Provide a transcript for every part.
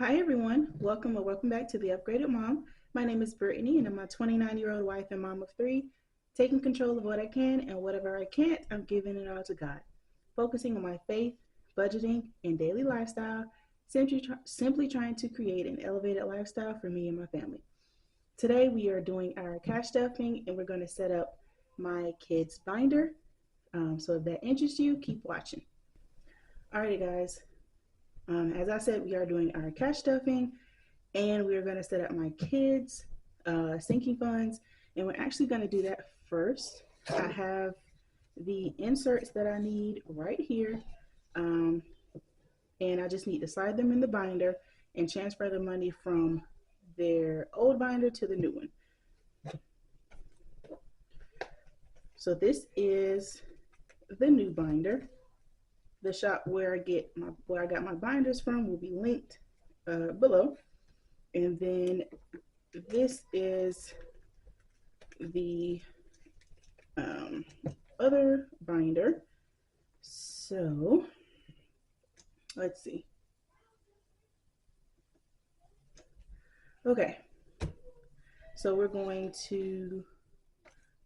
Hi everyone, welcome or welcome back to The Upgraded Mom. My name is Brittany and I'm a 29-year-old wife and mom of three, taking control of what I can and whatever I can't, I'm giving it all to God. Focusing on my faith, budgeting, and daily lifestyle, simply trying to create an elevated lifestyle for me and my family. Today we are doing our cash stuffing and we're going to set up my kids' binder. So if that interests you, keep watching. Alrighty guys, as I said, we are doing our cash stuffing and we're going to set up my kids' sinking funds. And we're actually going to do that first. I have the inserts that I need right here. And I just need to slide them in the binder and transfer the money from their old binder to the new one. So this is the new binder. The shop where I got my binders from will be linked below. And then this is the other binder. So let's see. Okay, so we're going to,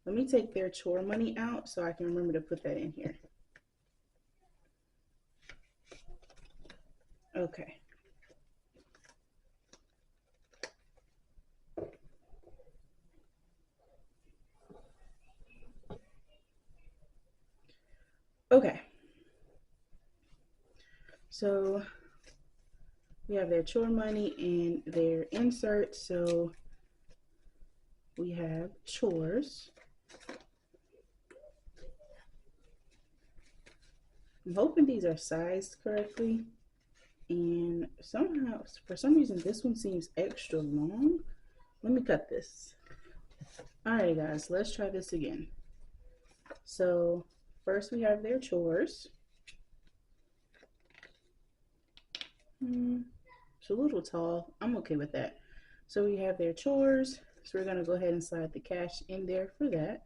let me take their chore money out so I can remember to put that in here. Okay. Okay. So we have their chore money and their inserts. So we have chores. I'm hoping these are sized correctly. And somehow, for some reason, this one seems extra long. Let me cut this. Alright guys, let's try this again. So first we have their chores. It's a little tall. I'm okay with that. So we have their chores. So we're going to go ahead and slide the cash in there for that.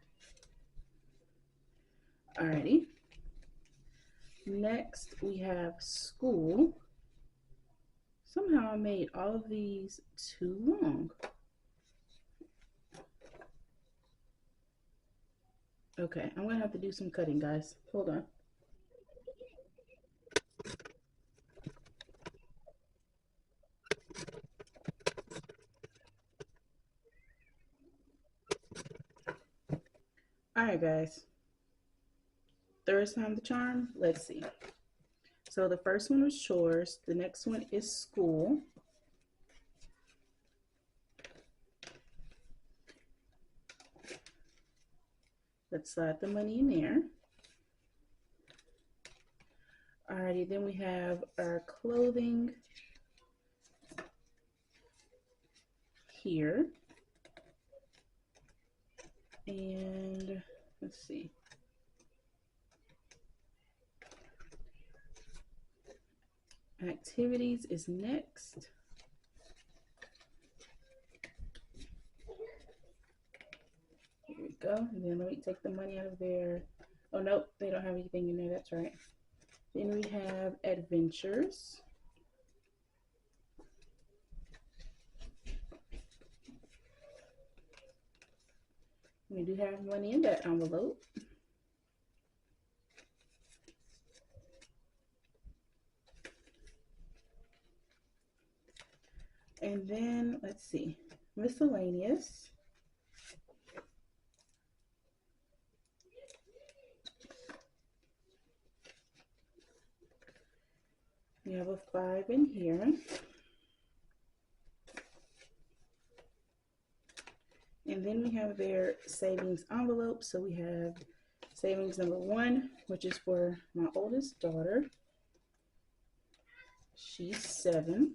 Alrighty. Next we have school. Somehow I made all of these too long. Okay, I'm gonna have to do some cutting, guys. Hold on. Alright guys, third time the charm. Let's see. So the first one was chores, the next one is school. Let's slide the money in there. Alrighty, then we have our clothing here. And let's see. Activities is next. Here we go. And then let me take the money out of there. Oh, nope, they don't have anything in there. That's right. Then we have adventures. We do have money in that envelope. And then, let's see, miscellaneous. We have a 5 in here. And then we have their savings envelope. So we have savings number 1, which is for my oldest daughter. She's 7.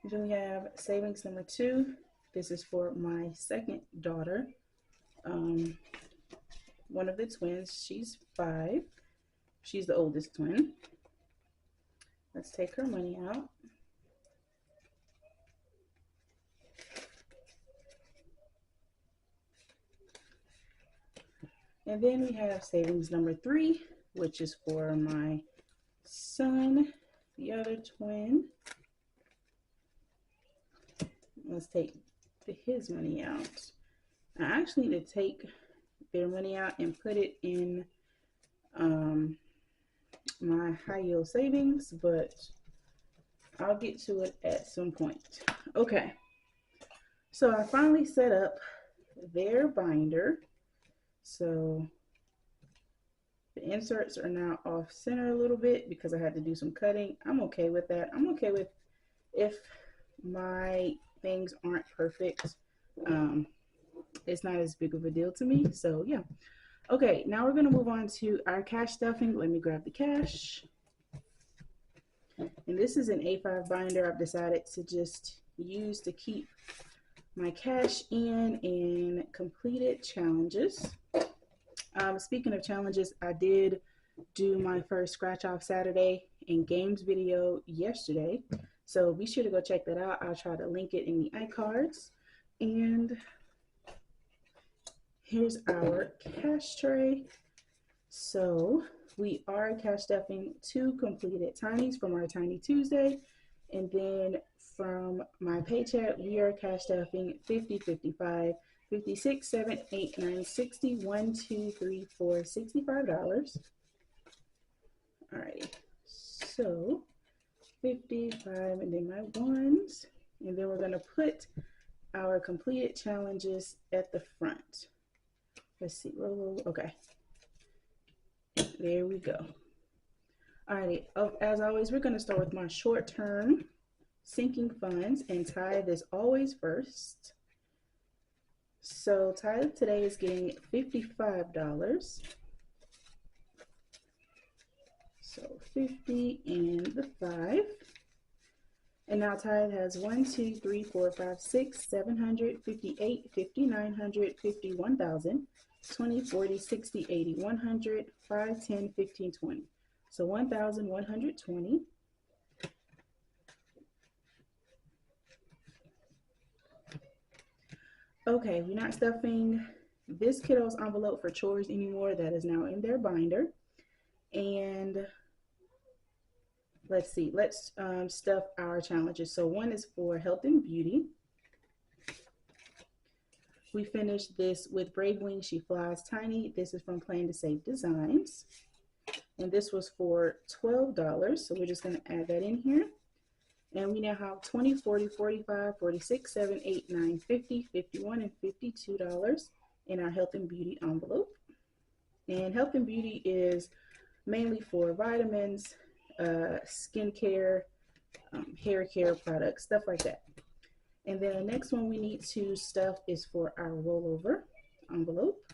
Then we have savings number 2. This is for my second daughter. One of the twins. She's 5. She's the oldest twin. Let's take her money out. And then we have savings number 3, which is for my son, the other twin. Let's take his money out. I actually need to take their money out and put it in my high yield savings, but I'll get to it at some point. Okay, so I finally set up their binder. So the inserts are now off center a little bit because I had to do some cutting. I'm okay with that. I'm okay with if my things aren't perfect. It's not as big of a deal to me. So yeah. Okay, now we're gonna move on to our cash stuffing. Let me grab the cash. And this is an A5 binder I've decided to just use to keep my cash in and completed challenges. Speaking of challenges, I did do my first scratch off Saturday and games video yesterday. So be sure to go check that out. I'll try to link it in the iCards. And here's our cash tray. So we are cash stuffing 2 completed tinies from our Tiny Tuesday. And then from my paycheck, we are cash stuffing 50, 55, 56, 7, 8, 9, 60, 1, 2, 3, 4, $65. All right, so 55 and then my ones. And then we're going to put our completed challenges at the front. Let's see, roll over. Okay, there we go. Alrighty, as always, we're going to start with my short-term sinking funds, and tithe is always first. So tithe today is getting $55. So 50 and the 5. And now tithe has 1, 2, 3, 4, 5, 6, 700, 58, 5,900, 51,000, 20, 40, 60, 80, 100, 5, 10, 15, 20. So 1,120. Okay, we're not stuffing this kiddo's envelope for chores anymore. That is now in their binder. And let's see, let's stuff our challenges. So one is for health and beauty. We finished this with Brave Wing, She Flies Tiny. This is from Plan to Save Designs. And this was for $12. So we're just going to add that in here. And we now have 20, 40, 45, 46, 7, 8, 9, 50, 51, and $52 in our health and beauty envelope. And health and beauty is mainly for vitamins, skincare, hair care products, stuff like that. And then the next one we need to stuff is for our rollover envelope.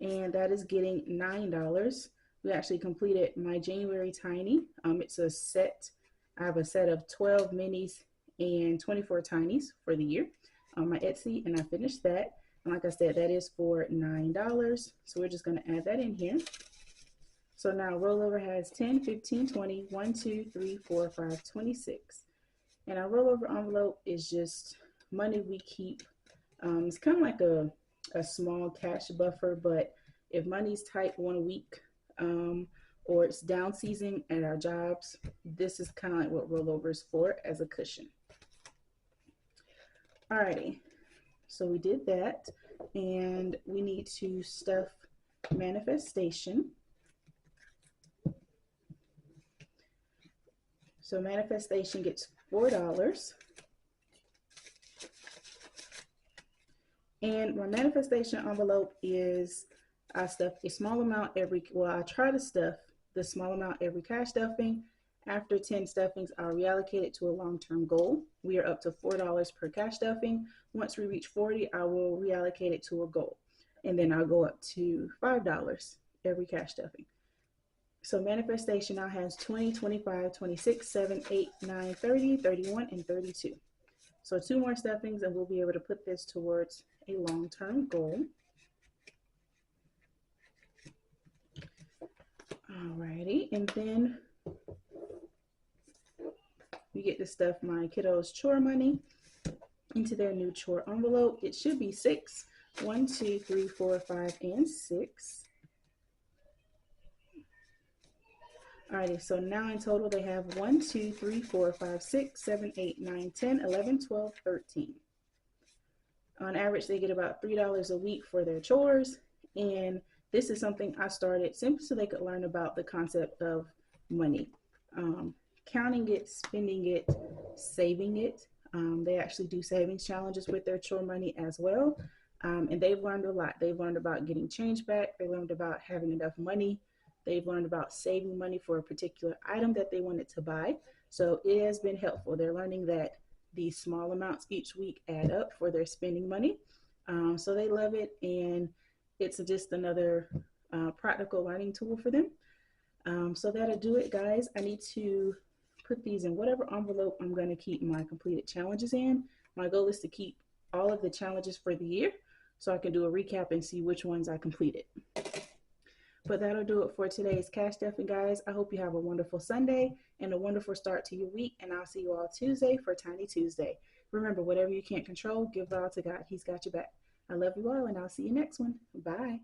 And that is getting $9. We actually completed my January Tiny. It's a set. I have a set of 12 minis and 24 tinies for the year on my Etsy, and I finished that. And like I said, that is for $9. So we're just going to add that in here. So now rollover has 10, 15, 20, 1, 2, 3, 4, 5, 26. And our rollover envelope is just money we keep. It's kind of like a small cash buffer, but if money's tight one week or it's down season at our jobs, this is kind of like what rollover is for, as a cushion. Alrighty, so we did that, and we need to stuff manifestation. So manifestation gets $4. And my manifestation envelope is, I stuff a small amount every, well, I try to stuff the small amount every cash stuffing. After 10 stuffings, I'll reallocate it to a long-term goal. We are up to $4 per cash stuffing. Once we reach 40, I will reallocate it to a goal. And then I'll go up to $5 every cash stuffing. So manifestation now has 20, 25, 26, 7, 8, 9, 30, 31, and 32. So 2 more stuffings and we'll be able to put this towards a long-term goal. Alrighty, and then we get to stuff my kiddos' chore money into their new chore envelope. It should be 6. 1, 2, 3, 4, 5, and 6. Alrighty, so now in total they have 1, 2, 3, 4, 5, 6, 7, 8, 9, 10, 11, 12, 13. On average, they get about $3 a week for their chores. And this is something I started simply so they could learn about the concept of money. Counting it, spending it, saving it. They actually do savings challenges with their chore money as well. And they've learned a lot. They've learned about getting change back. They learned about having enough money. They've learned about saving money for a particular item that they wanted to buy. So it has been helpful. They're learning that these small amounts each week add up for their spending money. So they love it, and it's just another practical learning tool for them. So that'll do it, guys. I need to put these in whatever envelope I'm going to keep my completed challenges in. My goal is to keep all of the challenges for the year so I can do a recap and see which ones I completed. But that'll do it for today's Cash Stuffing, guys. I hope you have a wonderful Sunday and a wonderful start to your week. And I'll see you all Tuesday for Tiny Tuesday. Remember, whatever you can't control, give it all to God. He's got your back. I love you all, and I'll see you next one. Bye.